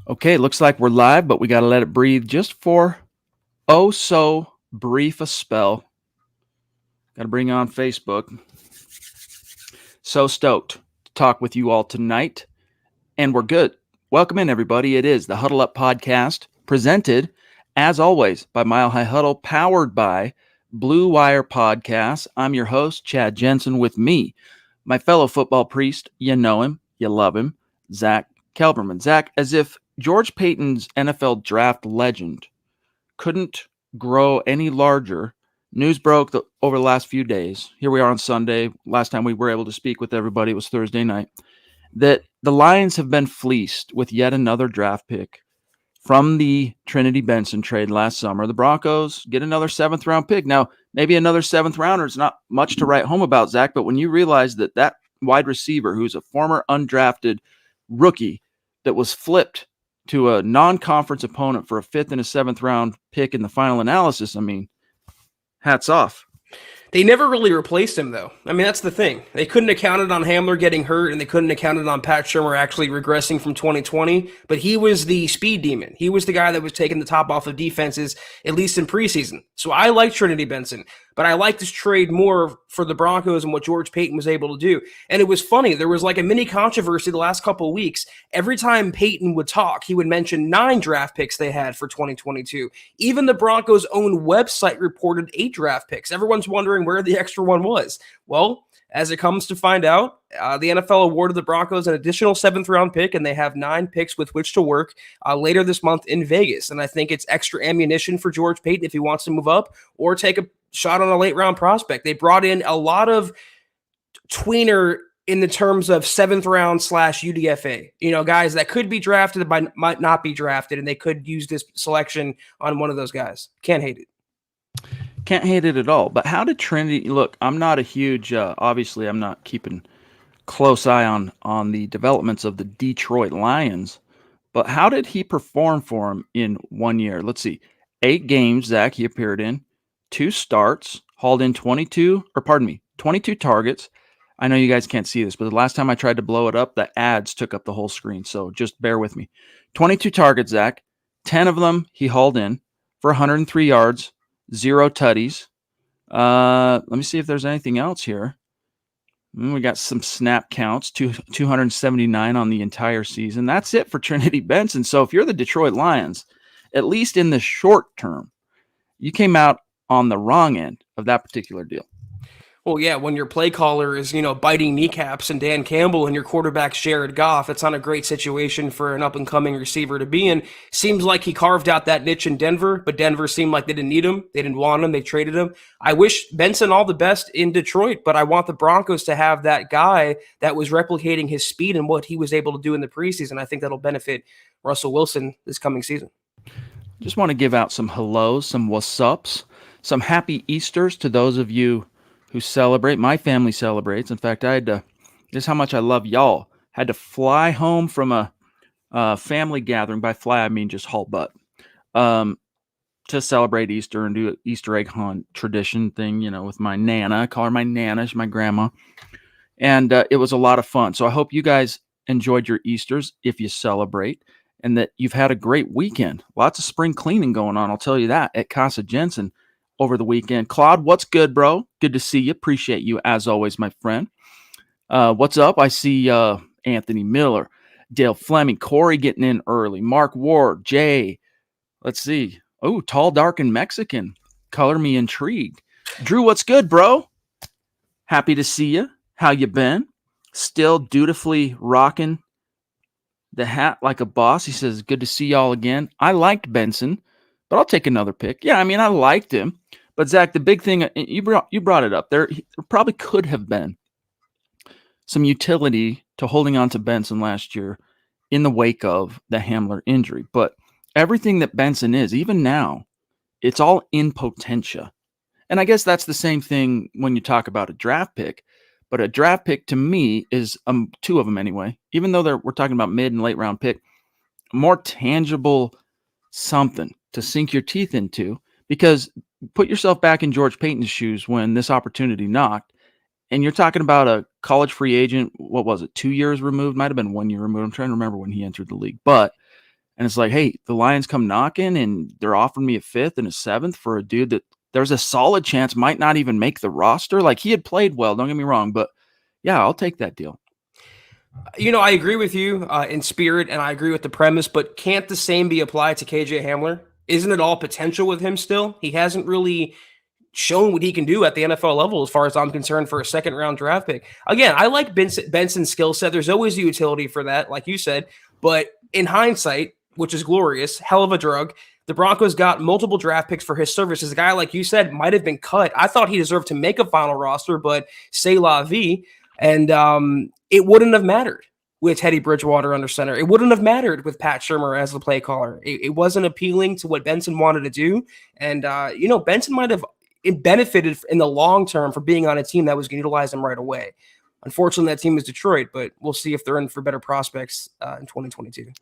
Okay, looks like we're live, but we got to let it breathe just for oh so brief a spell. Got to bring on Facebook. So stoked to talk with you all tonight, and we're good. Welcome in, everybody. It is the Huddle Up Podcast, presented, as always, by Mile High Huddle, powered by Blue Wire Podcasts. I'm your host, Chad Jensen, with me, my fellow football priest. You know him, you love him, Zack Kelberman. Zack, as if George Paton's NFL draft legend couldn't grow any larger, news broke over the last few days. Here we are on Sunday. Last time we were able to speak with everybody, it was Thursday night, that the Lions have been fleeced with yet another draft pick from the Trinity Benson trade last summer. The Broncos get another seventh-round pick. Now, maybe another seventh-rounder is not much to write home about, Zack, but when you realize that wide receiver, who's a former undrafted rookie that was flipped to a non-conference opponent for a fifth and a seventh-round pick in the final analysis, I mean, hats off. They never really replaced him, though. I mean, that's the thing. They couldn't have counted on Hamler getting hurt, and they couldn't have counted on Pat Shurmur actually regressing from 2020. But he was the speed demon. He was the guy that was taking the top off of defenses, at least in preseason. So I like Trinity Benson, but I like this trade more for the Broncos and what George Paton was able to do. And it was funny. There was like a mini controversy the last couple of weeks. Every time Paton would talk, he would mention 9 draft picks they had for 2022. Even the Broncos' own website reported 8 draft picks. Everyone's wondering where the extra one was. Well, as it comes to find out, the NFL awarded the Broncos an additional 7th-round pick, and they have 9 picks with which to work later this month in Vegas. And I think it's extra ammunition for George Paton if he wants to move up or take a shot on a late-round prospect. They brought in a lot of tweener in the terms of 7th-round / UDFA. You know, guys that could be drafted but might not be drafted, and they could use this selection on one of those guys. Can't hate it. Can't hate it at all. But how did Trinity look? I'm not a huge, obviously, I'm not keeping close eye on the developments of the Detroit Lions. But how did he perform for him in 1 year? Let's see. 8 games, Zack, he appeared in. 2 starts, hauled in 22 targets. I know you guys can't see this, but the last time I tried to blow it up, the ads took up the whole screen. So just bear with me. 22 targets, Zack. 10 of them he hauled in for 103 yards. 0 tutties. Let me see if there's anything else here. We got some snap counts, 279 on the entire season. That's it for Trinity Benson. So if you're the Detroit Lions, at least in the short term, you came out on the wrong end of that particular deal. Well, yeah, when your play caller is, biting kneecaps and Dan Campbell and your quarterback's Jared Goff, it's not a great situation for an up-and-coming receiver to be in. Seems like he carved out that niche in Denver, but Denver seemed like they didn't need him. They didn't want him. They traded him. I wish Benson all the best in Detroit, but I want the Broncos to have that guy that was replicating his speed and what he was able to do in the preseason. I think that'll benefit Russell Wilson this coming season. Just want to give out some hellos, some what's ups, some happy Easters to those of you who celebrate. My family celebrates. In fact, I had to, this is how much I love y'all, had to fly home from a family gathering. By fly, I mean just haul butt, to celebrate Easter and do an Easter egg hunt tradition thing, with my Nana. I call her my Nana. She's my grandma. And it was a lot of fun. So I hope you guys enjoyed your Easters if you celebrate, and that you've had a great weekend. Lots of spring cleaning going on, I'll tell you that, at Casa Jensen over the weekend. Claude, what's good, bro? Good to see you. Appreciate you as always, my friend. What's up? I see Anthony Miller, Dale Fleming, Corey getting in early, Mark Ward, Jay. Let's see. Oh, tall, dark, and Mexican. Color me intrigued. Drew, what's good, bro? Happy to see you. How you been? Still dutifully rocking the hat like a boss. He says, good to see y'all again. I liked Benson, but I'll take another pick. Yeah, I mean, I liked him. But, Zack, the big thing, you brought it up. There probably could have been some utility to holding on to Benson last year in the wake of the Hamler injury. But everything that Benson is, even now, it's all in potentia. And I guess that's the same thing when you talk about a draft pick. But a draft pick to me is, 2 of them anyway, even though we're talking about mid and late round pick, more tangible something to sink your teeth into. Because put yourself back in George Paton's shoes when this opportunity knocked, and you're talking about a college free agent, what was it, 2 years removed? Might have been 1 year removed. I'm trying to remember when he entered the league. But And it's like, hey, the Lions come knocking and they're offering me a 5th and a 7th for a dude that there's a solid chance might not even make the roster. Like, he had played well, don't get me wrong, but yeah, I'll take that deal. I agree with you in spirit, and I agree with the premise, but can't the same be applied to KJ Hamler? Isn't it all potential with him still? He hasn't really shown what he can do at the NFL level, as far as I'm concerned, for a second-round draft pick. Again, I like Benson's skill set. There's always a utility for that, like you said, but in hindsight, which is glorious, hell of a drug, the Broncos got multiple draft picks for his services. A guy, like you said, might have been cut. I thought he deserved to make a final roster, but c'est la vie. And it wouldn't have mattered with Teddy Bridgewater under center. It wouldn't have mattered with Pat Shurmur as the play caller. It wasn't appealing to what Benson wanted to do. And, Benson might have benefited in the long term for being on a team that was going to utilize him right away. Unfortunately, that team is Detroit, but we'll see if they're in for better prospects in 2022.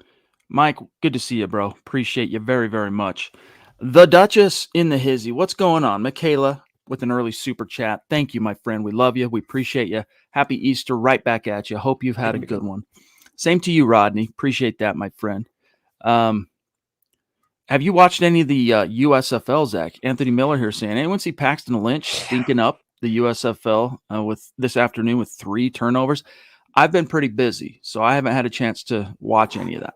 Mike, good to see you, bro. Appreciate you very, very much. The Duchess in the hizzy. What's going on? Michaela with an early super chat. Thank you, my friend. We love you. We appreciate you. Happy Easter right back at you. Hope you've had a good one. Same to you, Rodney. Appreciate that, my friend. Have you watched any of the USFL, Zach? Anthony Miller here saying, anyone see Paxton and Lynch stinking up the USFL with this afternoon with 3 turnovers? I've been pretty busy, so I haven't had a chance to watch any of that.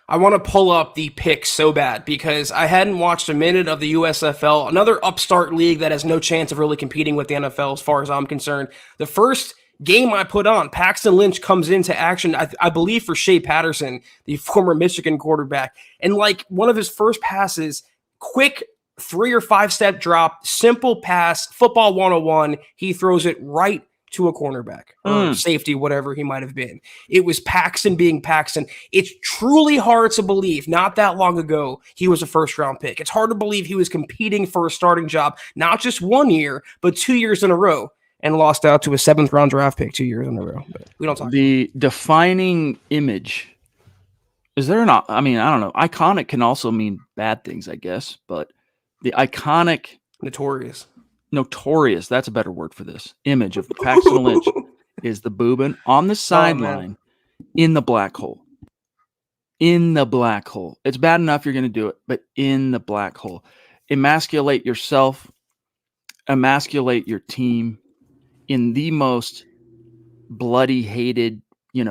I want to pull up the picks so bad because I hadn't watched a minute of the USFL, another upstart league that has no chance of really competing with the NFL as far as I'm concerned. The first game I put on, Paxton Lynch comes into action, I believe, for Shea Patterson, the former Michigan quarterback. And like one of his first passes, quick 3 or 5 step drop, simple pass, football 101. He throws it right to a cornerback or safety, whatever he might have been. It was Paxton being Paxton. It's truly hard to believe not that long ago he was a first-round pick. It's hard to believe he was competing for a starting job, not just 1 year, but 2 years in a row, and lost out to a 7th-round draft pick 2 years in a row. But we don't talk the defining image. Is there not? I mean, I don't know. Iconic can also mean bad things, I guess, but the iconic notorious, that's a better word for this, image of Paxton Lynch is the boobin on the sideline in the black hole. In the black hole. It's bad enough you're going to do it, but in the black hole. Emasculate yourself, emasculate your team in the most bloody, hated, I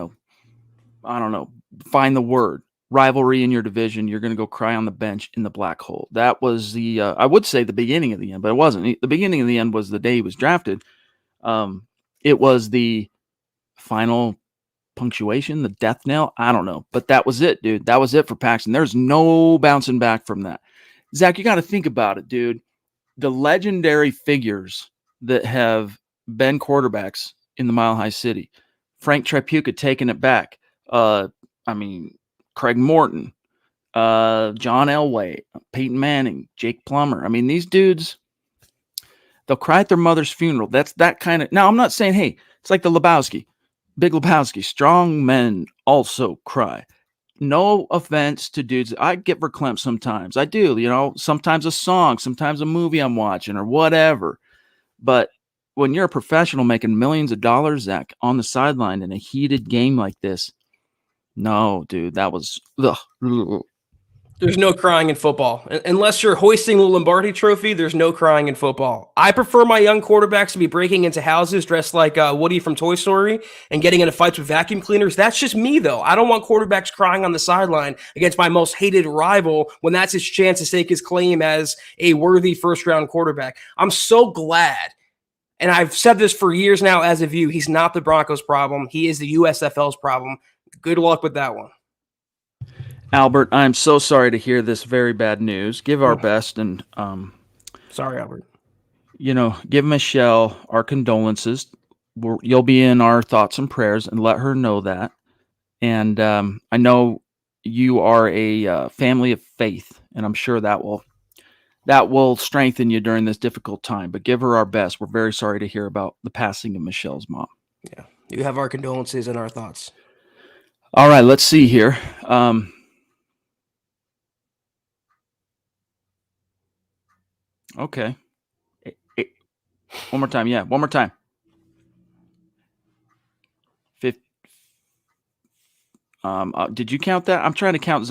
don't know, find the word, rivalry in your division. You're going to go cry on the bench in the black hole. That was the, I would say the beginning of the end, but it wasn't. The beginning of the end was the day he was drafted. It was the final punctuation, the death knell. I don't know, but that was it, dude. That was it for Paxton. There's no bouncing back from that. Zach, you got to think about it, dude. The legendary figures that have been quarterbacks in the Mile High City, Frank Tripucka taking it back. Craig Morton, John Elway, Peyton Manning, Jake Plummer. I mean, these dudes, they'll cry at their mother's funeral. That's that kind of. Now, I'm not saying, hey, it's like the Big Lebowski. Strong men also cry. No offense to dudes. I get verklempt sometimes. I do, sometimes a song, sometimes a movie I'm watching or whatever. But when you're a professional making millions of dollars, Zach, on the sideline in a heated game like this, no, dude, that was. Ugh. There's no crying in football. Unless you're hoisting the Lombardi trophy, there's no crying in football. I prefer my young quarterbacks to be breaking into houses dressed like Woody from Toy Story and getting into fights with vacuum cleaners. That's just me, though. I don't want quarterbacks crying on the sideline against my most hated rival when that's his chance to stake his claim as a worthy first-round quarterback. I'm so glad, and I've said this for years now as of you, he's not the Broncos' problem. He is the USFL's problem. Good luck with that one. Albert, I'm so sorry to hear this very bad news. Give our best and sorry, Albert. Give Michelle our condolences. You'll be in our thoughts and prayers, and let her know that. And I know you are a family of faith, and I'm sure that will strengthen you during this difficult time. But give her our best. We're very sorry to hear about the passing of Michelle's mom. Yeah, you have our condolences and our thoughts. All right, let's see here. Okay. One more time. Yeah, one more time. Did you count that? I'm trying to count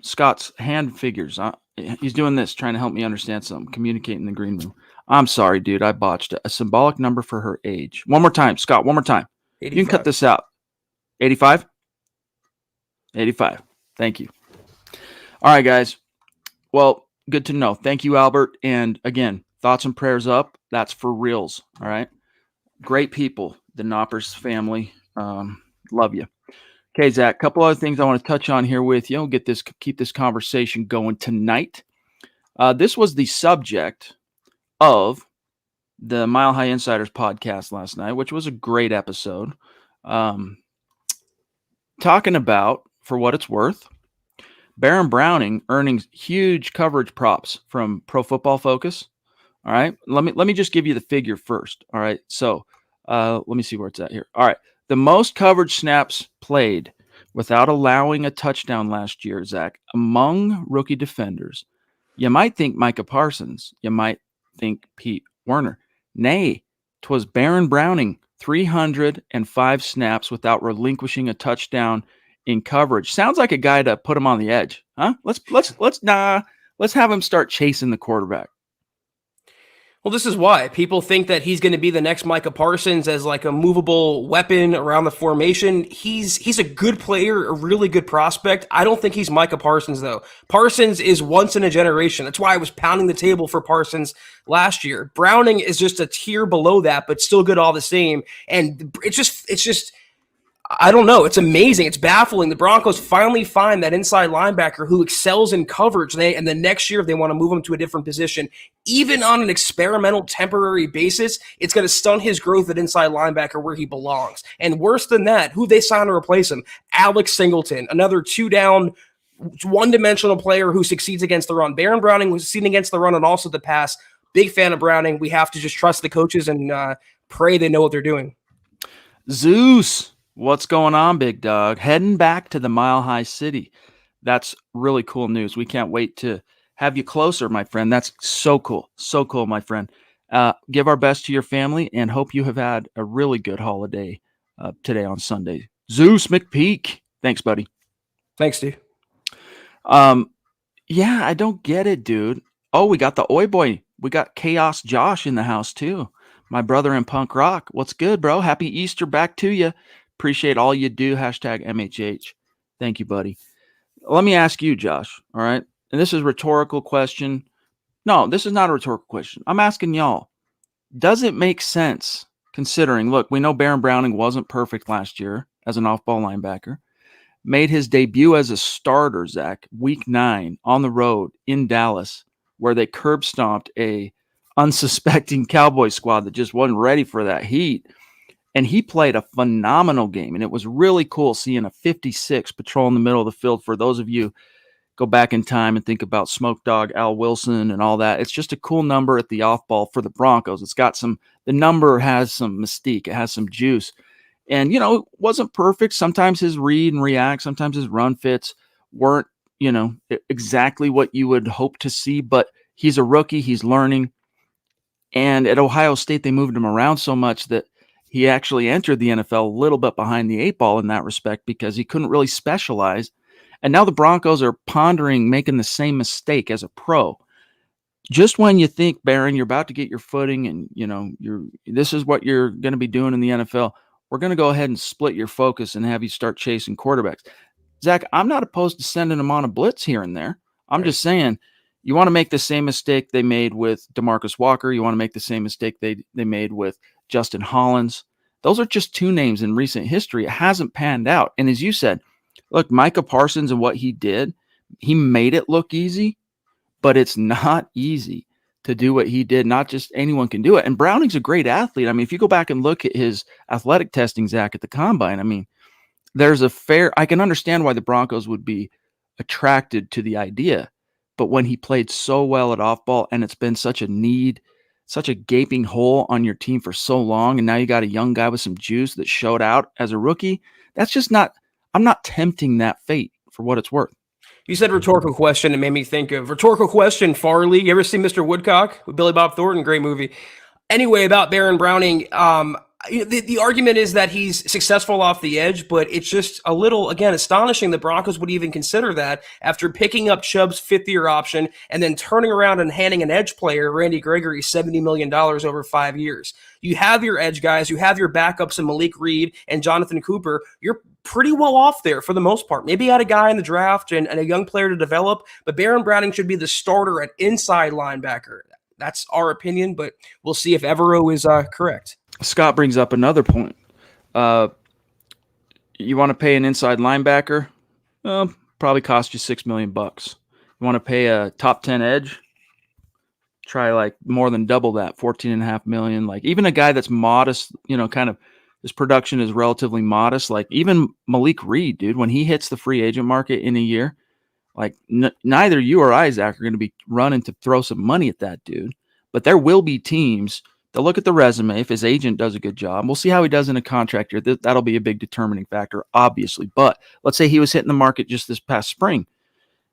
Scott's hand figures. He's doing this, trying to help me understand something, communicate in the green room. I'm sorry, dude. I botched it. A symbolic number for her age. One more time, Scott. One more time. 85. You can cut this out. 85? 85. Thank you. All right, guys. Well, good to know. Thank you, Albert. And again, thoughts and prayers up. That's for reals. All right. Great people, the Knoppers family. Love you. Okay, Zach, a couple other things I want to touch on here with you. We'll keep this conversation going tonight. This was the subject of the Mile High Insiders podcast last night, which was a great episode. Talking about, for what it's worth, Baron Browning earning huge coverage props from Pro Football Focus. All right, let me just give you the figure first. All right, so let me see where it's at here. All right. The most coverage snaps played without allowing a touchdown last year, Zach, among rookie defenders. You might think Micah Parsons. You might think Pete Werner. Nay, 'twas Baron Browning, 305 snaps without relinquishing a touchdown in coverage. Sounds like a guy to put him on the edge, huh? Let's have him start chasing the quarterback. Well, this is why people think that he's going to be the next Micah Parsons as like a movable weapon around the formation. He's a good player, a really good prospect. I don't think he's Micah Parsons, though. Parsons is once in a generation. That's why I was pounding the table for Parsons last year. Browning is just a tier below that, but still good all the same. And it's just I don't know. It's amazing. It's baffling. The Broncos finally find that inside linebacker who excels in coverage. And the next year, if they want to move him to a different position, even on an experimental temporary basis, it's going to stunt his growth at inside linebacker where he belongs. And worse than that, who they signed to replace him? Alex Singleton, another two-down, one-dimensional player who succeeds against the run. Baron Browning was succeeding against the run and also the pass. Big fan of Browning. We have to just trust the coaches and pray they know what they're doing. Zeus. What's going on, big dog? Heading back to the Mile High City. That's really cool news. We can't wait to have you closer, my friend. That's so cool. So cool, my friend. Give our best to your family and hope you have had a really good holiday today on Sunday. Zeus McPeak. Thanks, buddy. Thanks, Steve. Yeah, I don't get it, dude. Oh, we got the Oi Boy. We got Chaos Josh in the house, too. My brother in punk rock. What's good, bro? Happy Easter back to you. Appreciate all you do. Hashtag MHH. Thank you, buddy. Let me ask you, Josh. All right. And this is a rhetorical question. No, this is not a rhetorical question. I'm asking y'all. Does it make sense considering, look, we know Baron Browning wasn't perfect last year as an off-ball linebacker. Made his debut as a starter, Zach, week 9 on the road in Dallas, where they curb stomped a unsuspecting Cowboys squad that just wasn't ready for that heat. And he played a phenomenal game, and it was really cool seeing a 56 patrol in the middle of the field. For those of you go back in time and think about Smoke Dog Al Wilson and all that, it's just a cool number at the off ball for the Broncos. It's got the number has some mystique. It has some juice. And, it wasn't perfect. Sometimes his read and react, sometimes his run fits weren't, exactly what you would hope to see, but he's a rookie. He's learning. And at Ohio State, they moved him around so much that he actually entered the NFL a little bit behind the 8 ball in that respect because he couldn't really specialize. And now the Broncos are pondering making the same mistake as a pro. Just when you think, Baron, you're about to get your footing and, this is what you're going to be doing in the NFL, we're going to go ahead and split your focus and have you start chasing quarterbacks. Zach, I'm not opposed to sending them on a blitz here and there. I'm just saying, you want to make the same mistake they made with DeMarcus Walker. You want to make the same mistake they made with Justin Hollins. Those are just two names in recent history. It hasn't panned out. And as you said, look, Micah Parsons and what he did, he made it look easy, but it's not easy to do what he did. Not just anyone can do it. And Browning's a great athlete. I mean, if you go back and look at his athletic testing, Zach, at the combine, I mean, I can understand why the Broncos would be attracted to the idea. But when he played so well at off ball and it's been such a need, such a gaping hole on your team for so long, and now you got a young guy with some juice that showed out as a rookie, that's just not – I'm not tempting that fate for what it's worth. You said rhetorical question. It made me think of rhetorical question, Farley. You ever see Mr. Woodcock with Billy Bob Thornton? Great movie. Anyway, about Baron Browning, The argument is that he's successful off the edge, but it's just a little, again, astonishing the Broncos would even consider that after picking up Chubb's fifth-year option and then turning around and handing an edge player, Randy Gregory, $70 million over 5 years. You have your edge guys, you have your backups in Malik Reed and Jonathan Cooper. You're pretty well off there for the most part. Maybe you had a guy in the draft and a young player to develop, but Baron Browning should be the starter at inside linebacker. That's our opinion, but we'll see if Evero is correct. Scott brings up another point. You want to pay an inside linebacker? Probably cost you $6 million. You want to pay a top 10 edge? Try like more than double that, $14.5 million. Like even a guy that's modest, kind of his production is relatively modest. Like even Malik Reed, dude, when he hits the free agent market in a year, like neither you or I, Zach, are going to be running to throw some money at that dude. But there will be teams. They'll look at the resume. If his agent does a good job, we'll see how he does in a contract year. That'll be a big determining factor, obviously. But let's say he was hitting the market just this past spring.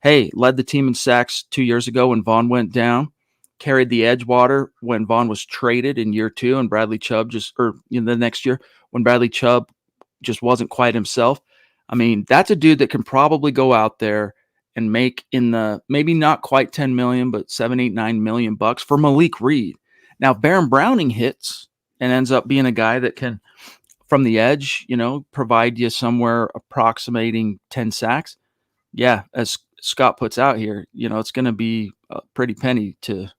Hey, led the team in sacks 2 years ago when Vaughn went down, carried the edge water when Vaughn was traded in year 2 and Bradley Chubb the next year when Bradley Chubb just wasn't quite himself. I mean, that's a dude that can probably go out there and make in the maybe not quite 10 million, but 7, 8, 9 million bucks for Malik Reed. Now, if Baron Browning hits and ends up being a guy that can, from the edge, provide you somewhere approximating 10 sacks, yeah, as Scott puts out here, it's going to be a pretty penny to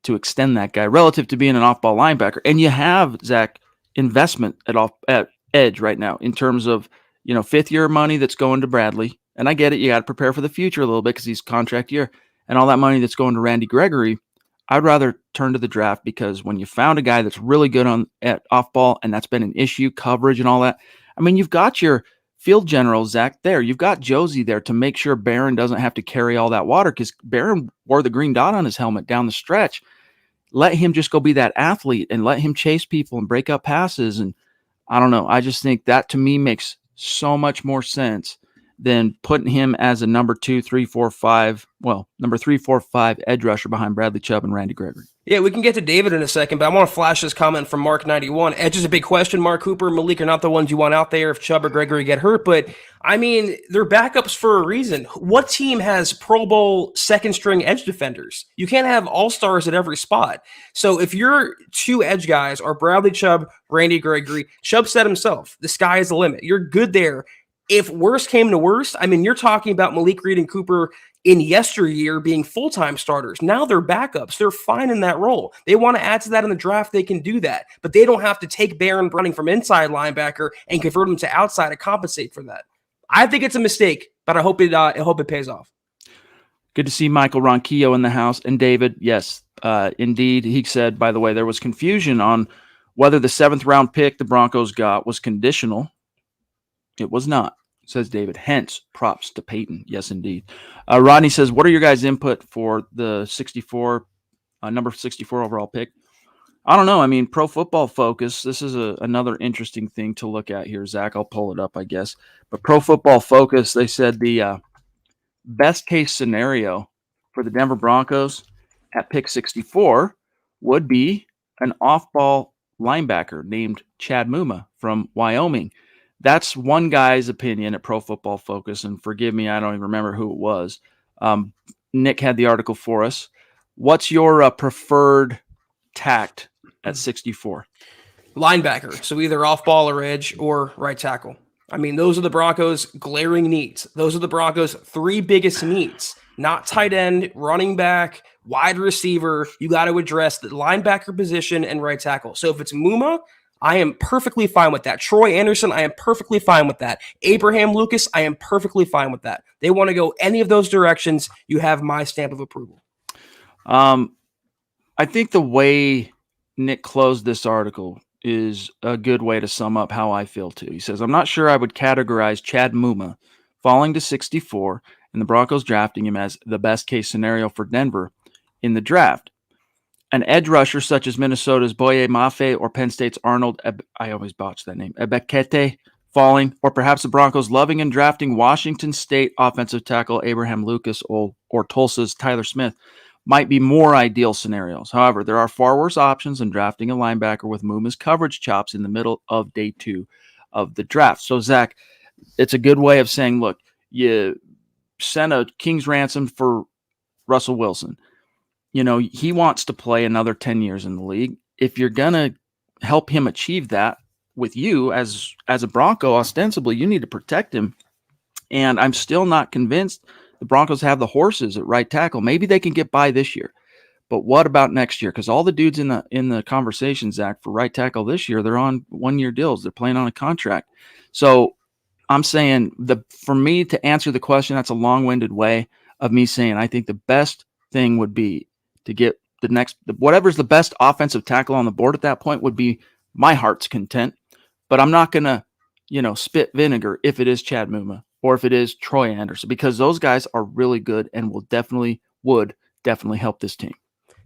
extend that guy relative to being an off-ball linebacker. And you have, Zach, investment at edge right now in terms of, fifth-year money that's going to Bradley. And I get it. You got to prepare for the future a little bit because he's contract year. And all that money that's going to Randy Gregory, I'd rather turn to the draft because when you found a guy that's really good at off ball and that's been an issue, coverage and all that, I mean, you've got your field general, Zach, there. You've got Josie there to make sure Barron doesn't have to carry all that water because Barron wore the green dot on his helmet down the stretch. Let him just go be that athlete and let him chase people and break up passes. And I don't know. I just think that to me makes so much more sense than putting him as a number 2, 3, 4, 5, number 3, 4, 5 edge rusher behind Bradley Chubb and Randy Gregory. Yeah, we can get to David in a second, but I want to flash this comment from Mark91. Edge is a big question. Mark Cooper and Malik are not the ones you want out there if Chubb or Gregory get hurt, but I mean, they're backups for a reason. What team has Pro Bowl second-string edge defenders? You can't have all-stars at every spot. So if your 2 edge guys are Bradley Chubb, Randy Gregory, Chubb said himself, the sky is the limit. You're good there. If worst came to worst, I mean, you're talking about Malik Reed and Cooper in yesteryear being full-time starters. Now they're backups. They're fine in that role. They want to add to that in the draft. They can do that. But they don't have to take Baron Browning from inside linebacker and convert him to outside to compensate for that. I think it's a mistake, but I hope it pays off. Good to see Michael Ronquillo in the house. And David, yes, indeed. He said, by the way, there was confusion on whether the 7th-round pick the Broncos got was conditional. It was not, says David. Hence, props to Paton. Yes, indeed. Rodney says, what are your guys' input for the number 64 overall pick? I don't know. I mean, Pro Football Focus, this is another interesting thing to look at here. Zach, I'll pull it up, I guess. But Pro Football Focus, they said the best case scenario for the Denver Broncos at pick 64 would be an off-ball linebacker named Chad Muma from Wyoming. That's one guy's opinion at Pro Football Focus, and forgive me, I don't even remember who it was. Nick had the article for us. What's your preferred tact at 64? Linebacker, so either off-ball or edge or right tackle. I mean, those are the Broncos' glaring needs. Those are the Broncos' 3 biggest needs. Not tight end, running back, wide receiver. You got to address the linebacker position and right tackle. So if it's Muma, I am perfectly fine with that. Troy Anderson, I am perfectly fine with that. Abraham Lucas, I am perfectly fine with that. They want to go any of those directions. You have my stamp of approval. I think the way Nick closed this article is a good way to sum up how I feel too. He says, I'm not sure I would categorize Chad Muma falling to 64 and the Broncos drafting him as the best case scenario for Denver in the draft. An edge rusher such as Minnesota's Boye Mafe or Penn State's Arnold, I always botch that name, Ebekete falling, or perhaps the Broncos loving and drafting Washington State offensive tackle Abraham Lucas or Tulsa's Tyler Smith might be more ideal scenarios. However, there are far worse options than drafting a linebacker with Muma's coverage chops in the middle of day 2 of the draft. So, Zach, it's a good way of saying, look, you sent a king's ransom for Russell Wilson. He wants to play another 10 years in the league. If you're going to help him achieve that with you as a Bronco, ostensibly, you need to protect him. And I'm still not convinced the Broncos have the horses at right tackle. Maybe they can get by this year. But what about next year? Because all the dudes in the conversation, Zach, for right tackle this year, they're on 1-year deals. They're playing on a contract. So I'm saying for me to answer the question, that's a long-winded way of me saying I think the best thing would be to get whatever's the best offensive tackle on the board at that point would be my heart's content. But I'm not going to, spit vinegar if it is Chad Muma or if it is Troy Anderson, because those guys are really good and would definitely help this team.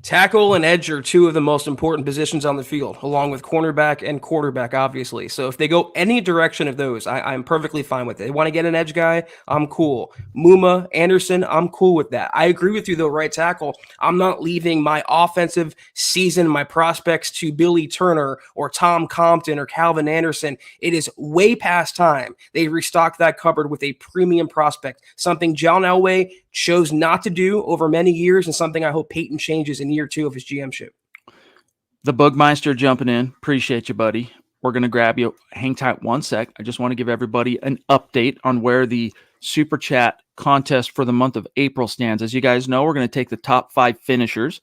Tackle and edge are two of the most important positions on the field, along with cornerback and quarterback, obviously. So if they go any direction of those, I'm perfectly fine with it. They want to get an edge guy, I'm cool. Muma, Anderson, I'm cool with that. I agree with you, though, right tackle. I'm not leaving my offensive season, my prospects to Billy Turner or Tom Compton or Calvin Anderson. It is way past time they restock that cupboard with a premium prospect, something John Elway chose not to do over many years, and something I hope Paton changes in year 2 of his GMship. The Bugmeister jumping in. Appreciate you, buddy. We're going to grab you. Hang tight one sec. I just want to give everybody an update on where the Super Chat contest for the month of April stands. As you guys know, we're going to take the top 5 finishers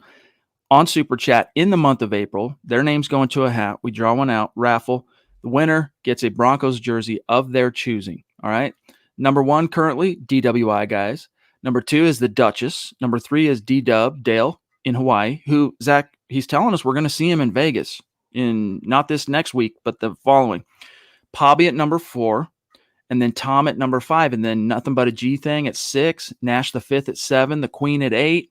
on Super Chat in the month of April. Their names go into a hat. We draw one out, raffle. The winner gets a Broncos jersey of their choosing. All right. Number 1 currently, DWI guys. Number 2 is the Duchess. Number 3 is D-Dub, Dale in Hawaii, who, Zach, he's telling us we're going to see him in Vegas in not this next week, but the following. Pobby at number 4, and then Tom at number 5, and then Nothing But a G Thing at 6, Nash the 5th at 7, the Queen at 8,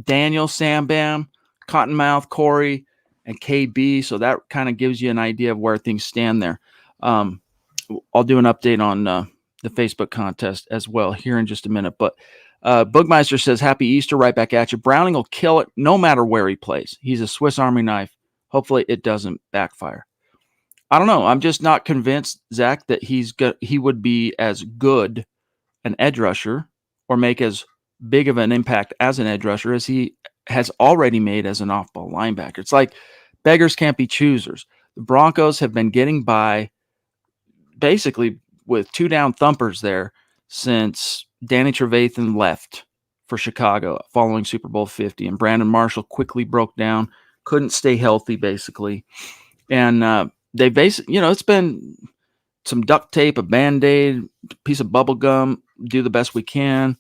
Daniel, Sam Bam, Cottonmouth, Corey, and KB. So that kind of gives you an idea of where things stand there. I'll do an update on the Facebook contest as well here in just a minute, but Bugmeister says, happy Easter, right back at you. Browning will kill it no matter where he plays. He's a Swiss Army knife. Hopefully it doesn't backfire. I don't know. I'm just not convinced, Zach, that he would be as good an edge rusher or make as big of an impact as an edge rusher as he has already made as an off-ball linebacker. It's like beggars can't be choosers. The Broncos have been getting by basically with 2 down thumpers there since Danny Trevathan left for Chicago following Super Bowl 50, and Brandon Marshall quickly broke down, couldn't stay healthy basically. And they basically, it's been some duct tape, a Band-Aid, piece of bubble gum, do the best we can.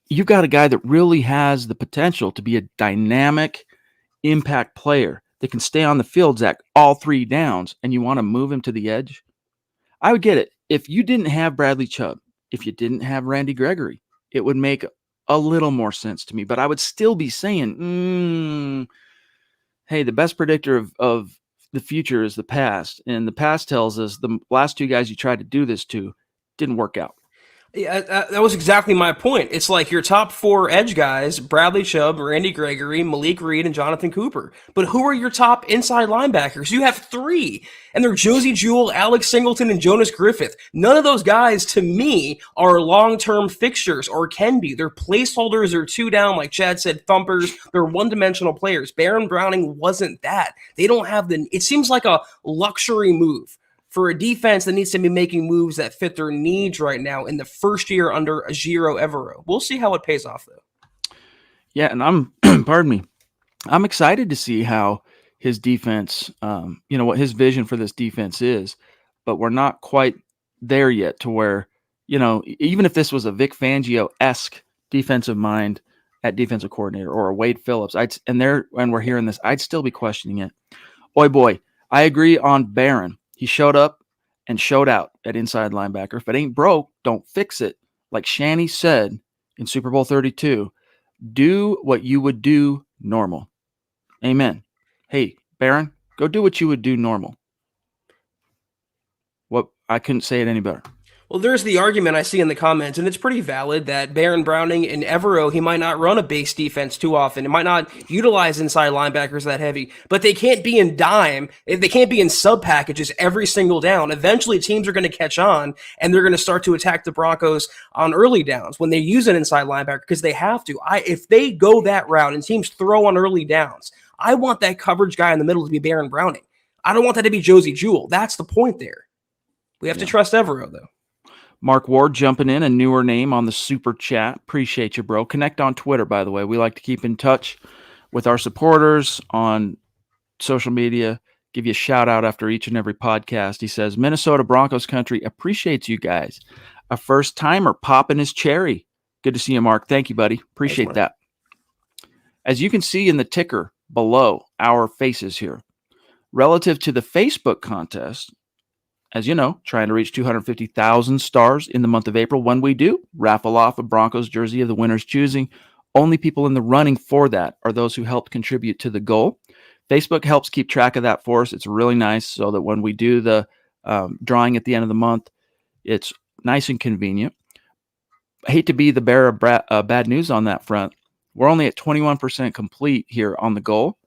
You've got a guy that really has the potential to be a dynamic impact player that can stay on the field, Zach, all 3 downs, and you want to move him to the edge. I would get it. If you didn't have Bradley Chubb, if you didn't have Randy Gregory, it would make a little more sense to me. But I would still be saying, hey, the best predictor of the future is the past. And the past tells us the last 2 guys you tried to do this to didn't work out. Yeah, that was exactly my point. It's like your top 4 edge guys, Bradley Chubb, Randy Gregory, Malik Reed, and Jonathan Cooper. But who are your top inside linebackers? You have 3, and they're Josie Jewell, Alex Singleton, and Jonas Griffith. None of those guys, to me, are long-term fixtures or can be. They're placeholders or 2 down, like Chad said, thumpers. They're one-dimensional players. Baron Browning wasn't that. They don't have it seems like a luxury move for a defense that needs to be making moves that fit their needs right now in the first year under Ajiro Evero. We'll see how it pays off, though. Yeah, and I'm, pardon me, I'm excited to see how his defense, what his vision for this defense is, but we're not quite there yet to where, even if this was a Vic Fangio-esque defensive mind at defensive coordinator or a Wade Phillips, and we're hearing this, I'd still be questioning it. Oi boy, I agree on Barron. He showed up and showed out at inside linebacker. If it ain't broke, don't fix it. Like Shanny said in Super Bowl 32, do what you would do normal. Amen. Hey, Barron, go do what you would do normal. I couldn't say it any better. Well, there's the argument I see in the comments, and it's pretty valid that Baron Browning and Evero, he might not run a base defense too often. It might not utilize inside linebackers that heavy, but they can't be in dime. They can't be in sub packages every single down. Eventually, teams are going to catch on, and they're going to start to attack the Broncos on early downs when they use an inside linebacker because they have to. If they go that route and teams throw on early downs, I want that coverage guy in the middle to be Baron Browning. I don't want that to be Josie Jewell. That's the point there. We have to trust Evero, though. Mark Ward jumping in, a newer name on the super chat. Appreciate you, bro. Connect on Twitter, by the way. We like to keep in touch with our supporters on social media. Give you a shout out after each and every podcast. He says, Minnesota Broncos country appreciates you guys. A first timer popping his cherry. Good to see you, Mark. Thank you, buddy. Appreciate that. As you can see in the ticker below our faces here, relative to the Facebook contest, as you know, trying to reach 250,000 stars in the month of April. When we do, raffle off a Broncos jersey of the winner's choosing. Only people in the running for that are those who helped contribute to the goal. Facebook helps keep track of that for us. It's really nice so that when we do the drawing at the end of the month, it's nice and convenient. I hate to be the bearer of bad news on that front. We're only at 21% complete here on the goal,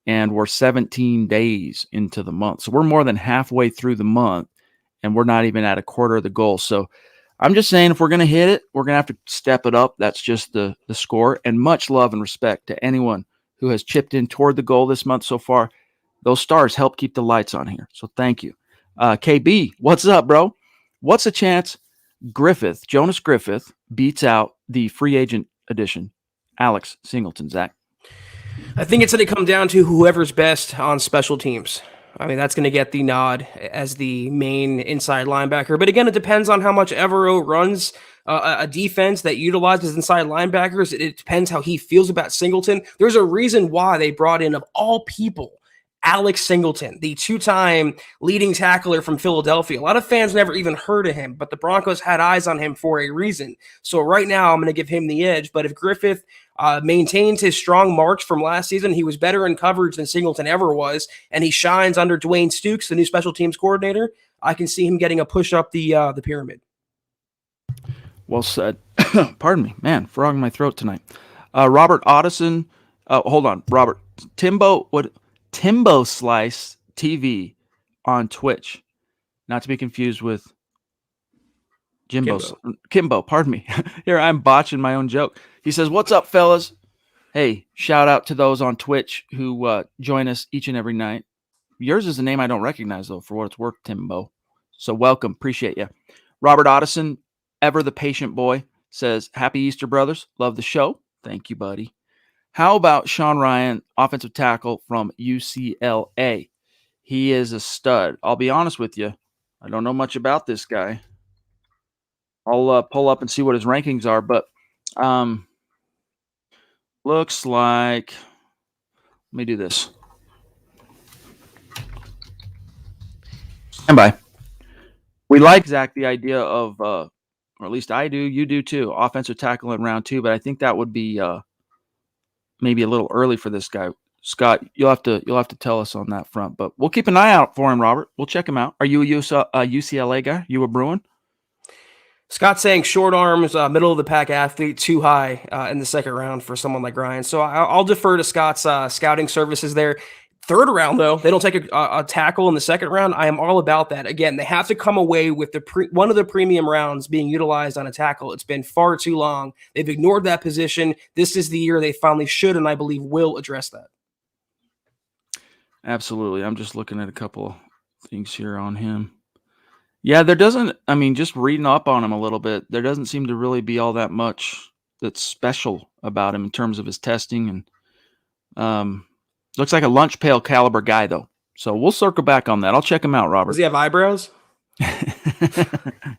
and we're 17 days into the month. So we're more than halfway through the month, and we're not even at a quarter of the goal. So I'm just saying, if we're going to hit it, we're going to have to step it up. That's just the score. And much love and respect to anyone who has chipped in toward the goal this month so far. Those stars help keep the lights on here. So thank you. KB, what's up, bro? What's the chance Jonas Griffith, beats out the free agent edition, Alex Singleton, Zach? I think it's going to come down to whoever's best on special teams. I mean, that's going to get the nod as the main inside linebacker. But again, it depends on how much Evero runs a defense that utilizes inside linebackers. It depends how he feels about Singleton. There's a reason why they brought in, of all people, Alex Singleton, the two-time leading tackler from Philadelphia. A lot of fans never even heard of him, but the Broncos had eyes on him for a reason. So right now, I'm going to give him the edge. But if Griffith maintains his strong march from last season, he was better in coverage than Singleton ever was, and he shines under Dwayne Stukes, the new special teams coordinator, I can see him getting a push up the pyramid. Well said. Pardon me. Man, frog in my throat tonight. Robert Otteson. Hold on. Robert. Timbo Slice TV on Twitch. Not to be confused with Kimbo, pardon me. Here, I'm botching my own joke. He says, what's up, fellas? Hey, shout out to those on Twitch who join us each and every night. Yours is a name I don't recognize, though, for what it's worth, Timbo. So welcome. Appreciate you. Robert Otteson, ever the patient boy, says, happy Easter, brothers. Love the show. Thank you, buddy. How about Sean Ryan, offensive tackle from UCLA? He is a stud. I'll be honest with you. I don't know much about this guy. I'll pull up and see what his rankings are, but looks like, let me do this. Stand by. We like, Zach, the idea of, or at least I do, you do too, offensive tackle in round 2, but I think that would be maybe a little early for this guy. Scott, you'll have to tell us on that front, but we'll keep an eye out for him, Robert. We'll check him out. Are you a UCLA guy? You a Bruin? Scott's saying short arms, middle of the pack athlete, too high in the second round for someone like Ryan. So I'll defer to Scott's scouting services there. Third round, though, they don't take a tackle in the second round. I am all about that. Again, they have to come away with one of the premium rounds being utilized on a tackle. It's been far too long. They've ignored that position. This is the year they finally should, and I believe will, address that. Absolutely. I'm just looking at a couple of things here on him. Yeah, just reading up on him a little bit, there doesn't seem to really be all that much that's special about him in terms of his testing. And looks like a lunch pail caliber guy, though. So we'll circle back on that. I'll check him out, Robert. Does he have eyebrows?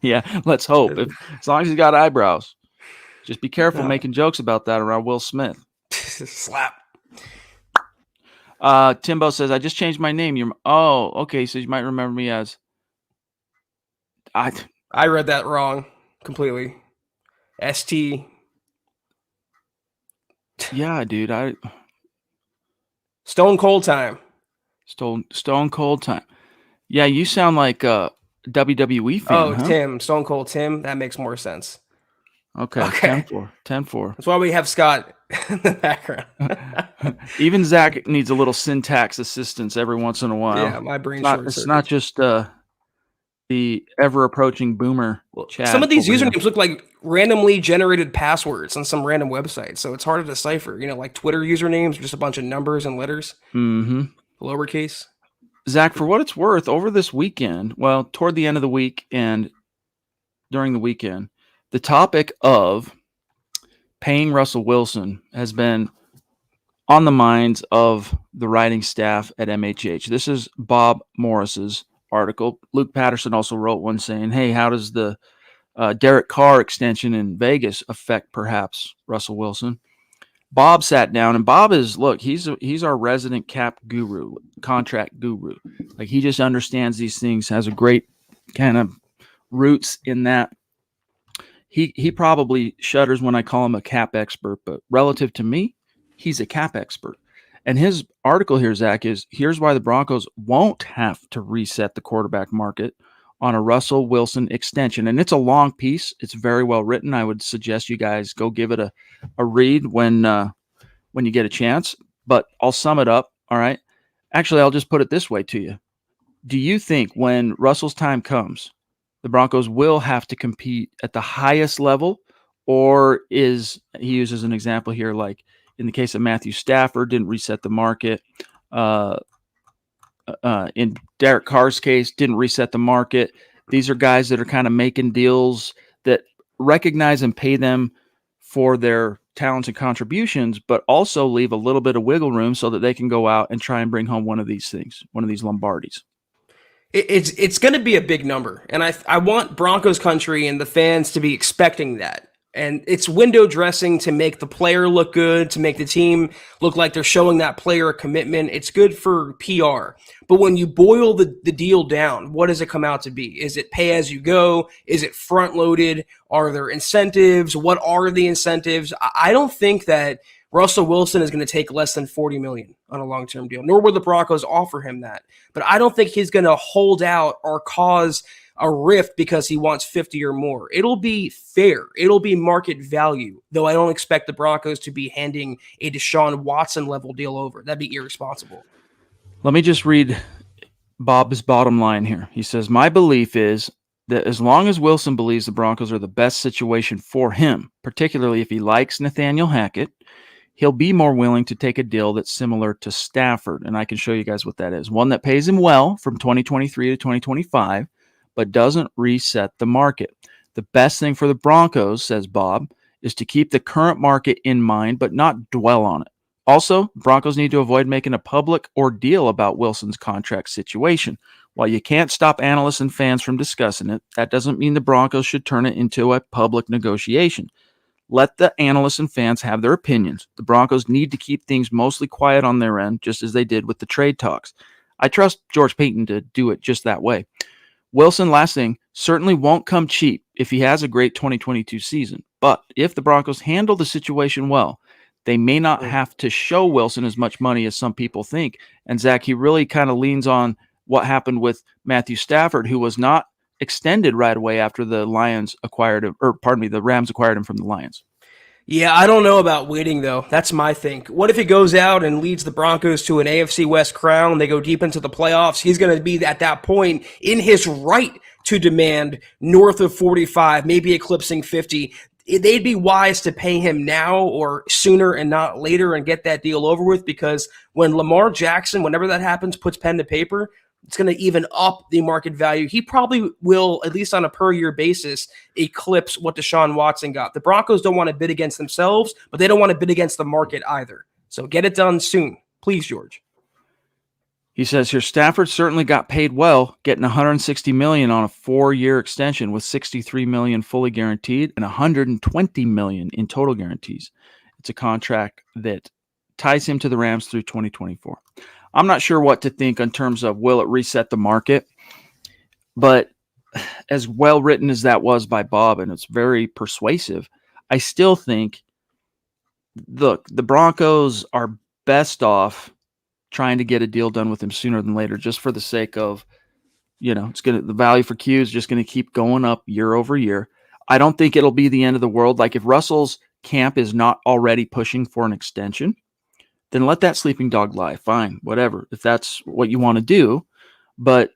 Yeah, let's hope. As long as he's got eyebrows. Just be careful making jokes about that around Will Smith. Slap. Timbo says, I just changed my name. Okay, so you might remember me as... I read that wrong completely. ST. Yeah, dude. Stone Cold Time. Stone Cold Time. Yeah, you sound like WWE fan, Oh, huh? Tim, Stone Cold Tim. That makes more sense. Okay, Okay. 10-4. 10-4. That's why we have Scott in the background. Even Zach needs a little syntax assistance every once in a Yeah, while. my brain It's not, short it's not circuits. just the ever-approaching boomer Well, some Chad of these over here. usernames look like randomly generated passwords on some random website, so it's hard to decipher. Like Twitter usernames, just a bunch of numbers and letters, lowercase. Zach, for what it's worth, over this weekend, well, toward the end of the week and during the weekend, the topic of paying Russell Wilson has been on the minds of the writing staff at MHH. This is Bob Morris's article. Luke Patterson also wrote one saying, hey, how does the Derek Carr extension in Vegas affect perhaps Russell Wilson? Bob sat down, and Bob is, look, he's our resident cap guru, contract guru. Like, he just understands these things, has a great kind of roots in that. He probably shudders when I call him a cap expert, but relative to me, he's a cap expert. And his article here, Zach, is here's why the Broncos won't have to reset the quarterback market on a Russell Wilson extension. And it's a long piece. It's very well written. I would suggest you guys go give it a read when you get a chance. But I'll sum it up. All right. Actually, I'll just put it this way to you. Do you think when Russell's time comes, the Broncos will have to compete at the highest level? Or is, he uses an example here, like in the case of Matthew Stafford, didn't reset the market. In Derek Carr's case, didn't reset the market. These are guys that are kind of making deals that recognize and pay them for their talents and contributions, but also leave a little bit of wiggle room so that they can go out and try and bring home one of these things, one of these Lombardis. It's going to be a big number, and I want Broncos country and the fans to be expecting that. And it's window dressing to make the player look good, to make the team look like they're showing that player a commitment. It's good for PR. But when you boil the deal down, what does it come out to be? Is it pay as you go? Is it front loaded? Are there incentives? What are the incentives? I don't think that Russell Wilson is going to take less than $40 million on a long-term deal, nor will the Broncos offer him that. But I don't think he's going to hold out or cause a rift because he wants 50 or more. It'll be fair. It'll be market value, though I don't expect the Broncos to be handing a Deshaun Watson level deal over. That'd be irresponsible. Let me just read Bob's bottom line here. He says, my belief is that as long as Wilson believes the Broncos are the best situation for him, particularly if he likes Nathaniel Hackett, he'll be more willing to take a deal that's similar to Stafford. And I can show you guys what that is. One that pays him well from 2023 to 2025, but doesn't reset the market. The best thing for the Broncos, says Bob, is to keep the current market in mind, but not dwell on it. Also, Broncos need to avoid making a public ordeal about Wilson's contract situation. While you can't stop analysts and fans from discussing it, that doesn't mean the Broncos should turn it into a public negotiation. Let the analysts and fans have their opinions. The Broncos need to keep things mostly quiet on their end, just as they did with the trade talks. I trust George Paton to do it just that way. Wilson, last thing, certainly won't come cheap if he has a great 2022 season. But if the Broncos handle the situation well, they may not have to show Wilson as much money as some people think. And Zach, he really kind of leans on what happened with Matthew Stafford, who was not extended right away after the Rams acquired him from the Lions. Yeah, I don't know about waiting, though. That's my think. What if he goes out and leads the Broncos to an AFC West crown? They go deep into the playoffs. He's going to be at that point in his right to demand north of 45, maybe eclipsing 50. They'd be wise to pay him now or sooner and not later and get that deal over with, because when Lamar Jackson, whenever that happens, puts pen to paper, it's going to even up the market value. He probably will, at least on a per-year basis, eclipse what Deshaun Watson got. The Broncos don't want to bid against themselves, but they don't want to bid against the market either. So get it done soon. Please, George. He says here, Stafford certainly got paid well, getting $160 million on a 4-year extension with $63 million fully guaranteed and $120 million in total guarantees. It's a contract that ties him to the Rams through 2024. I'm not sure what to think in terms of will it reset the market, but as well written as that was by Bob, and it's very persuasive, I still think, look, the Broncos are best off trying to get a deal done with him sooner than later, just for the sake of the value for Q is just going to keep going up year over year. I don't think it'll be the end of the world. Like if Russell's camp is not already pushing for an extension, then let that sleeping dog lie. Fine, whatever. If that's what you want to do, but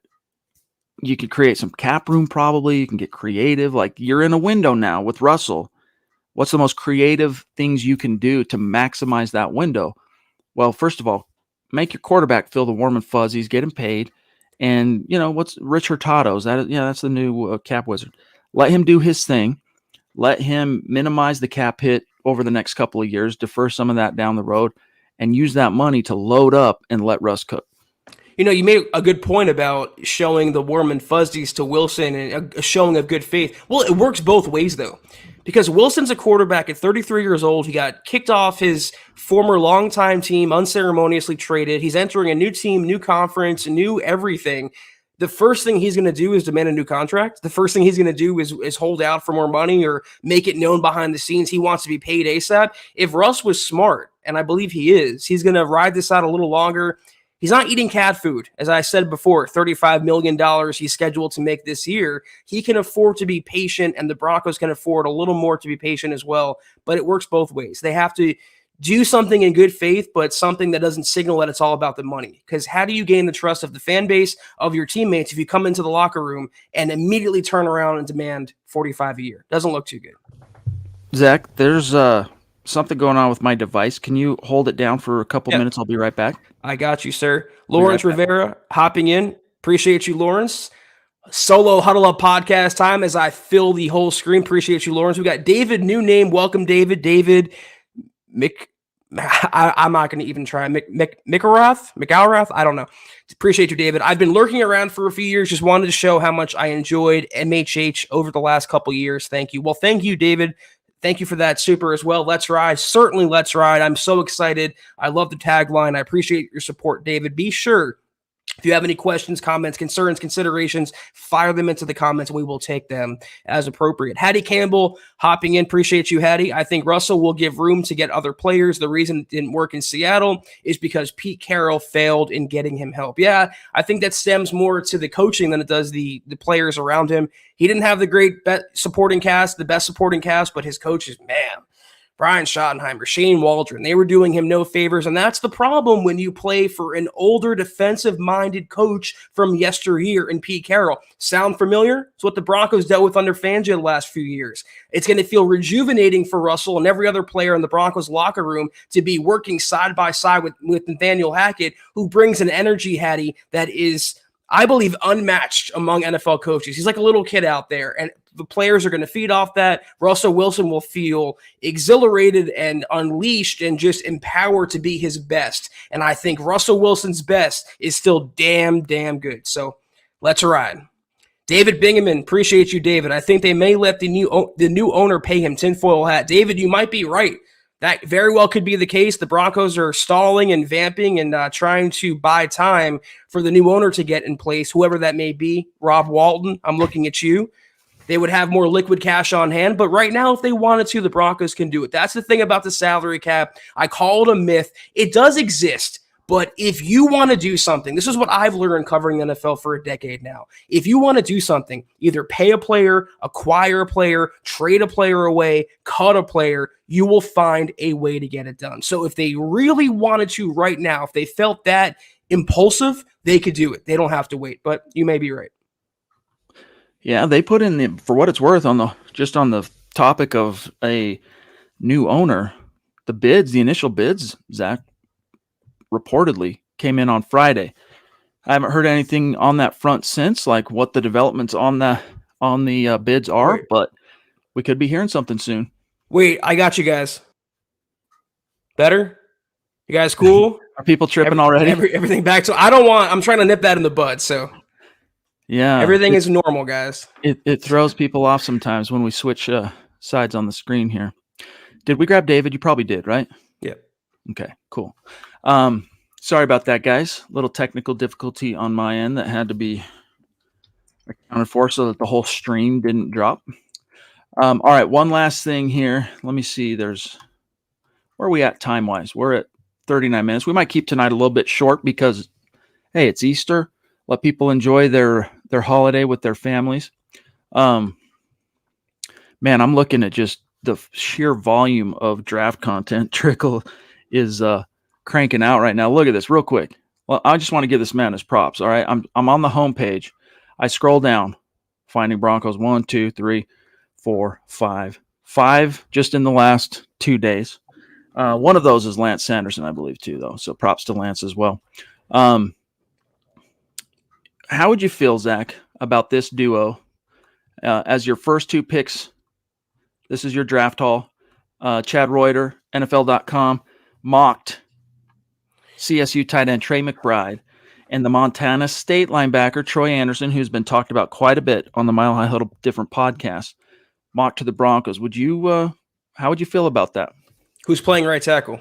you could create some cap room probably. You can get creative. Like you're in a window now with Russell. What's the most creative things you can do to maximize that window? Well, first of all, make your quarterback feel the warm and fuzzies, get him paid. And, what's Rich Hurtado's? That's the new cap wizard. Let him do his thing. Let him minimize the cap hit over the next couple of years, defer some of that down the road, and use that money to load up and let Russ cook. You made a good point about showing the warm and fuzzies to Wilson and a showing of good faith. Well, it works both ways, though, because Wilson's a quarterback at 33 years old. He got kicked off his former longtime team, unceremoniously traded. He's entering a new team, new conference, new everything. The first thing he's going to do is demand a new contract. The first thing he's going to do is hold out for more money or make it known behind the scenes he wants to be paid ASAP. If Russ was smart, and I believe he is, he's going to ride this out a little longer. He's not eating cat food. As I said before, $35 million he's scheduled to make this year. He can afford to be patient, and the Broncos can afford a little more to be patient as well. But it works both ways. They have to do something in good faith, but something that doesn't signal that it's all about the money. Because how do you gain the trust of the fan base, of your teammates, if you come into the locker room and immediately turn around and demand $45 a year? Doesn't look too good. Zach, there's something going on with my device. Can you hold it down for a couple minutes? I'll be right back. I got you, sir. Lawrence Rivera hopping in. Appreciate you, Lawrence. Solo Huddle Up podcast time as I fill the whole screen. Appreciate you, Lawrence. We got David, new name. Welcome, David. David I'm not going to even try. McAlrath? I don't know. Appreciate you, David. I've been lurking around for a few years. Just wanted to show how much I enjoyed MHH over the last couple years. Thank you. Well, thank you, David. Thank you for that super as well. Let's ride. Certainly let's ride. I'm so excited. I love the tagline. I appreciate your support, David. Be sure, if you have any questions, comments, concerns, considerations, fire them into the comments and we will take them as appropriate. Hattie Campbell hopping in. Appreciate you, Hattie. I think Russell will give room to get other players. The reason it didn't work in Seattle is because Pete Carroll failed in getting him help. Yeah, I think that stems more to the coaching than it does the players around him. He didn't have the great best supporting cast, but his coaches, man, Brian Schottenheimer, Shane Waldron, they were doing him no favors, and that's the problem when you play for an older defensive-minded coach from yesteryear in Pete Carroll. Sound familiar? It's what the Broncos dealt with under Fangio the last few years. It's going to feel rejuvenating for Russell and every other player in the Broncos locker room to be working side by side with Nathaniel Hackett, who brings an energy, Hattie, that is, I believe, unmatched among NFL coaches. He's like a little kid out there, and the players are going to feed off that. Russell Wilson will feel exhilarated and unleashed and just empowered to be his best. And I think Russell Wilson's best is still damn good. So let's ride. David Bingaman, appreciate you, David. I think they may let the new owner pay him tinfoil hat. David, you might be right. That very well could be the case. The Broncos are stalling and vamping and trying to buy time for the new owner to get in place, whoever that may be. Rob Walton, I'm looking at you. They would have more liquid cash on hand, but right now, if they wanted to, the Broncos can do it. That's the thing about the salary cap. I call it a myth. It does exist, but if you want to do something, this is what I've learned covering the NFL for a decade now. If you want to do something, either pay a player, acquire a player, trade a player away, cut a player, you will find a way to get it done. So if they really wanted to right now, if they felt that impulsive, they could do it. They don't have to wait, but you may be right. Yeah, they put in for what it's worth on the topic of a new owner, the initial bids, Zach, reportedly came in on Friday. I haven't heard anything on that front since, like what the developments on the bids are, but we could be hearing something soon. Wait, I got you guys. Better? You guys cool? Are people tripping already? Everything back. So I'm trying to nip that in the bud, so. Yeah, everything is normal, guys. It throws people off sometimes when we switch sides on the screen here. Did we grab David? You probably did, right? Yep. Okay, cool. Sorry about that, guys. Little technical difficulty on my end that had to be accounted for so that the whole stream didn't drop. All right, one last thing here. Let me see. Where are we at time-wise? We're at 39 minutes. We might keep tonight a little bit short because, hey, it's Easter. Let people enjoy their their holiday with their families. Man, I'm looking at just the sheer volume of draft content Trickle is cranking out right now. Look at this real quick. Well, I just want to give this man his props. All right. I'm on the homepage. I scroll down, finding Broncos 1, 2, 3, 4, 5. 5 just in the last 2 days. One of those is Lance Sanderson, I believe, too, though. So props to Lance as well. How would you feel, Zach, about this duo as your first 2 picks? This is your draft haul. Chad Reuter, NFL.com, mocked CSU tight end Trey McBride and the Montana State linebacker Troy Anderson, who's been talked about quite a bit on the Mile High Huddle different podcasts, mocked to the Broncos. How would you feel about that? Who's playing right tackle?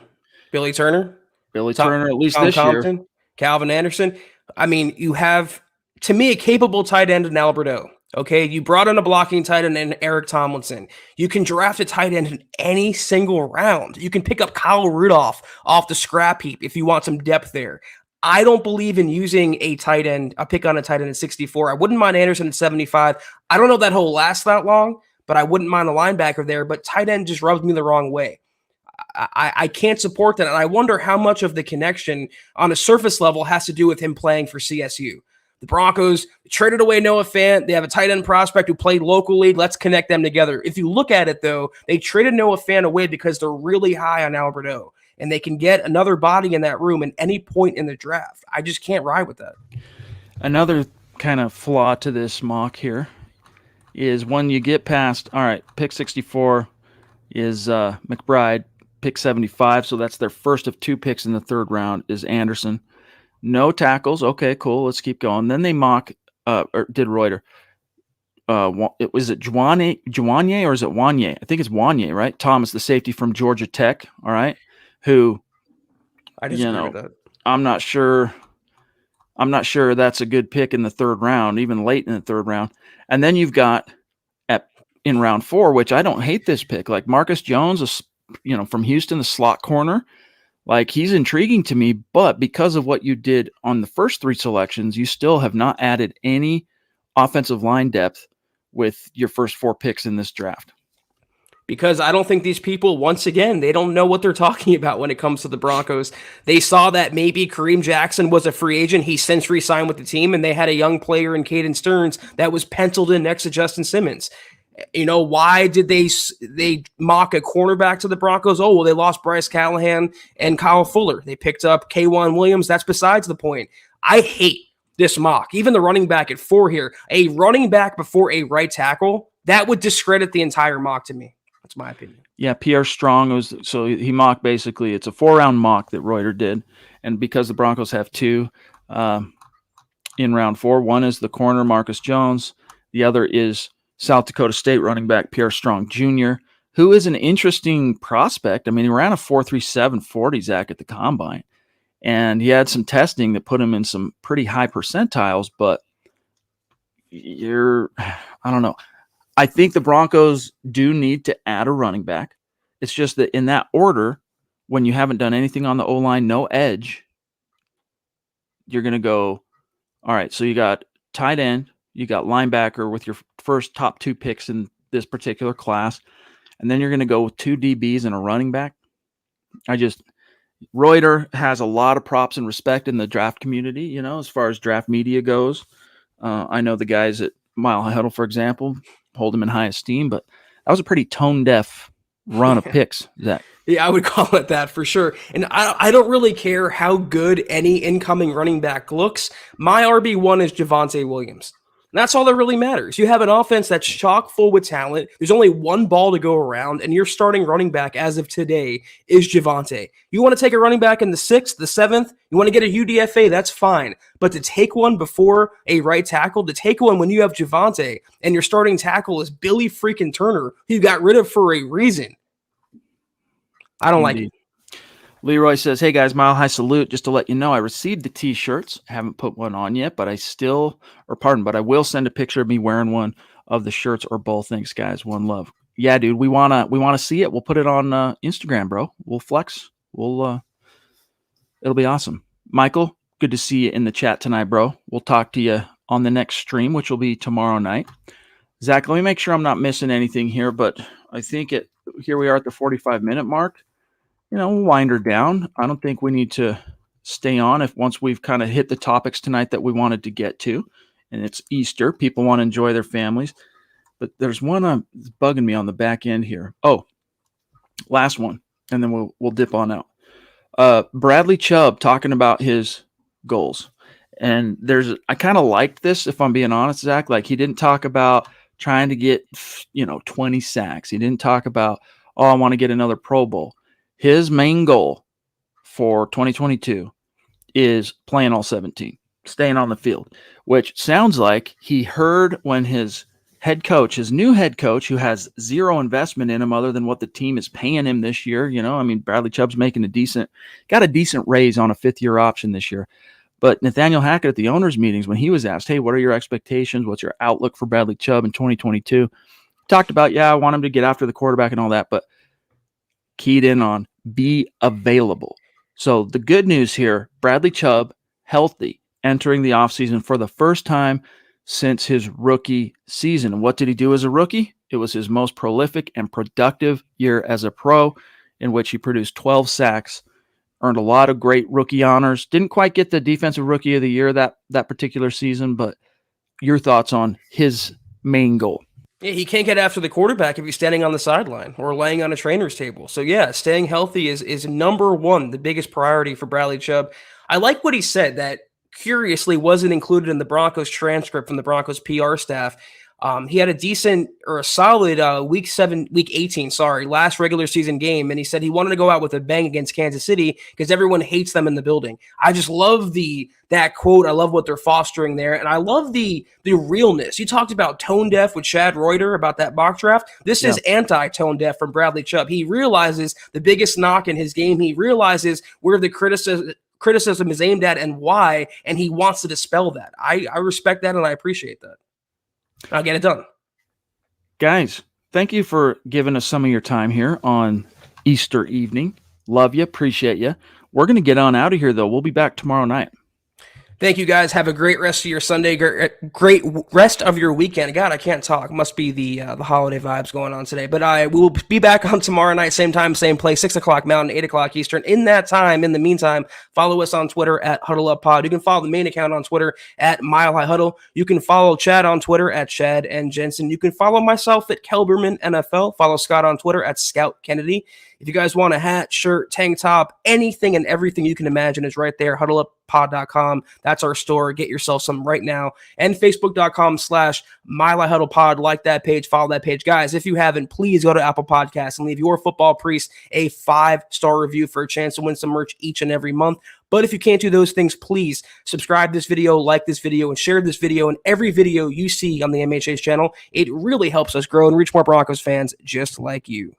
Billy Turner? Turner, at least Tom this Compton, year. Calvin Anderson. I mean, you have, to me, a capable tight end in Albert O. Okay, you brought in a blocking tight end in Eric Tomlinson. You can draft a tight end in any single round. You can pick up Kyle Rudolph off the scrap heap if you want some depth there. I don't believe in using a pick on a tight end at 64. I wouldn't mind Anderson at 75. I don't know if that he'll last that long, but I wouldn't mind a linebacker there. But tight end just rubs me the wrong way. I can't support that. And I wonder how much of the connection on a surface level has to do with him playing for CSU. The Broncos traded away Noah Fant. They have a tight end prospect who played locally. Let's connect them together. If you look at it, though, they traded Noah Fant away because they're really high on Albert O, and they can get another body in that room at any point in the draft. I just can't ride with that. Another kind of flaw to this mock here is when you get past, all right, pick 64 is McBride, pick 75, so that's their first of 2 picks in the 3rd round is Anderson. No tackles. Okay, cool. Let's keep going. Then they mock, or did Reuter. Was it Juanye or is it Wanye? I think it's Wanye, right? Thomas, the safety from Georgia Tech. All right, who I disagree with that. I'm not sure that's a good pick in the 3rd round, even late in the 3rd round. And then you've got in round 4, which I don't hate this pick, like Marcus Jones, from Houston, the slot corner. Like, he's intriguing to me, but because of what you did on the first 3 selections, you still have not added any offensive line depth with your first 4 picks in this draft. Because I don't think these people, once again, they don't know what they're talking about when it comes to the Broncos. They saw that maybe Kareem Jackson was a free agent. He's since re-signed with the team, and they had a young player in Caden Stearns that was penciled in next to Justin Simmons. Why did they mock a cornerback to the Broncos? Oh, well, they lost Bryce Callahan and Kyle Fuller. They picked up K'Wan Williams. That's besides the point. I hate this mock. Even the running back at 4 here, a running back before a right tackle, that would discredit the entire mock to me. That's my opinion. Yeah, Pierre Strong he mocked basically. It's a 4-round mock that Reuter did, and because the Broncos have 2 in round 4, one is the corner Marcus Jones, the other is South Dakota State running back Pierre Strong Jr., who is an interesting prospect. I mean, he ran a 4.37 40, Zach, at the combine, and he had some testing that put him in some pretty high percentiles, but I don't know. I think the Broncos do need to add a running back. It's just that in that order, when you haven't done anything on the O-line, no edge, you're going to go, all right, so you got tight end, you got linebacker with your first top 2 picks in this particular class, and then you're going to go with 2 DBs and a running back. Reuter has a lot of props and respect in the draft community, as far as draft media goes. I know the guys at Mile High Huddle, for example, hold him in high esteem, but that was a pretty tone-deaf run of picks, Zach. Yeah, I would call it that for sure. And I don't really care how good any incoming running back looks. My RB1 is Javonte Williams. And that's all that really matters. You have an offense that's chock full with talent. There's only one ball to go around, and your starting running back as of today is Javonte. You want to take a running back in the 6th, the 7th, you want to get a UDFA, that's fine. But to take one before a right tackle, to take one when you have Javonte, and your starting tackle is Billy freaking Turner, who you got rid of for a reason. I don't like it. Leroy says, hey guys, Mile High salute. Just to let you know, I received the t-shirts. I haven't put one on yet, but I will send a picture of me wearing one of the shirts or both. Thanks, guys. One love. Yeah, dude, we wanna see it. We'll put it on Instagram, bro. We'll flex. It'll be awesome. Michael, good to see you in the chat tonight, bro. We'll talk to you on the next stream, which will be tomorrow night. Zach, let me make sure I'm not missing anything here, but I think here we are at the 45-minute mark. We'll wind her down. I don't think we need to stay on once we've kind of hit the topics tonight that we wanted to get to. And it's Easter. People want to enjoy their families. But there's one that's bugging me on the back end here. Oh, last one, and then we'll dip on out. Bradley Chubb talking about his goals. And I kind of liked this, if I'm being honest, Zach. Like, he didn't talk about trying to get 20 sacks. He didn't talk about, I want to get another Pro Bowl. His main goal for 2022 is playing all 17, staying on the field, which sounds like he heard when his new head coach, who has zero investment in him other than what the team is paying him this year. Bradley Chubb's making got a decent raise on a 5th-year option this year. But Nathaniel Hackett at the owners' meetings, when he was asked, hey, what are your expectations? What's your outlook for Bradley Chubb in 2022? Talked about, I want him to get after the quarterback and all that, but keyed in on be available. So the good news here, Bradley Chubb, healthy, entering the offseason for the first time since his rookie season. What did he do as a rookie? It was his most prolific and productive year as a pro, in which he produced 12 sacks, earned a lot of great rookie honors. Didn't quite get the defensive rookie of the year that particular season, but your thoughts on his main goal? Yeah, he can't get after the quarterback if he's standing on the sideline or laying on a trainer's table. So yeah, staying healthy is number one, the biggest priority for Bradley Chubb. I like what he said, that curiously wasn't included in the Broncos transcript from the Broncos PR staff. He had a solid week 18, last regular season game. And he said he wanted to go out with a bang against Kansas City because everyone hates them in the building. I just love that quote. I love what they're fostering there. And I love the realness. You talked about tone deaf with Chad Reuter about that mock draft. This is anti-tone deaf from Bradley Chubb. He realizes the biggest knock in his game. He realizes where the criticism is aimed at and why, and he wants to dispel that. I respect that and I appreciate that. I'll get it done. Guys, thank you for giving us some of your time here on Easter evening. Love you. Appreciate you. We're going to get on out of here, though. We'll be back tomorrow night. Thank you, guys. Have a great rest of your Sunday, great rest of your weekend. God, I can't talk. Must be the holiday vibes going on today. But we will be back on tomorrow night, same time, same place, 6 o'clock Mountain, 8 o'clock Eastern. In that time, in the meantime, follow us on Twitter at Huddle Up Pod. You can follow the main account on Twitter at Mile High Huddle. You can follow Chad on Twitter at Chad and Jensen. You can follow myself at Kelberman NFL. Follow Scott on Twitter at Scout Kennedy. If you guys want a hat, shirt, tank top, anything and everything you can imagine is right there. HuddleUpPod.com. That's our store. Get yourself some right now. And Facebook.com/MileHuddlePod. Like that page. Follow that page. Guys, if you haven't, please go to Apple Podcasts and leave your football priest a 5-star review for a chance to win some merch each and every month. But if you can't do those things, please subscribe this video, like this video, and share this video and every video you see on the MHH channel. It really helps us grow and reach more Broncos fans just like you.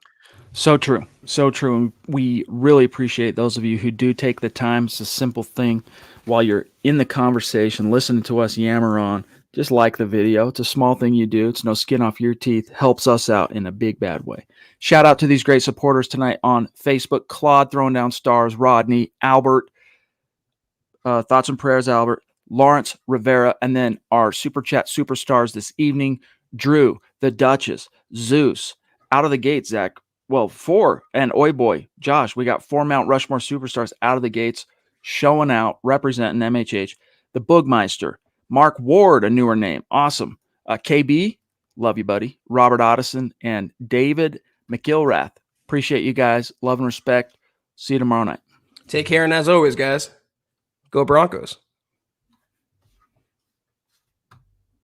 So true. So true. And we really appreciate those of you who do take the time. It's a simple thing while you're in the conversation, listening to us yammer on. Just like the video. It's a small thing you do. It's no skin off your teeth. Helps us out in a big, bad way. Shout out to these great supporters tonight on Facebook. Claude throwing down stars. Rodney, Albert. Thoughts and prayers, Albert. Lawrence Rivera. And then our Super Chat superstars this evening. Drew, the Duchess, Zeus. Out of the gate, Zach. Well, 4, and Oi Boy, Josh, we got 4 Mount Rushmore superstars out of the gates, showing out, representing MHH. The Boogmeister, Mark Ward, a newer name, awesome. KB, love you, buddy. Robert Otteson, and David McIlrath. Appreciate you guys. Love and respect. See you tomorrow night. Take care, and as always, guys, go Broncos.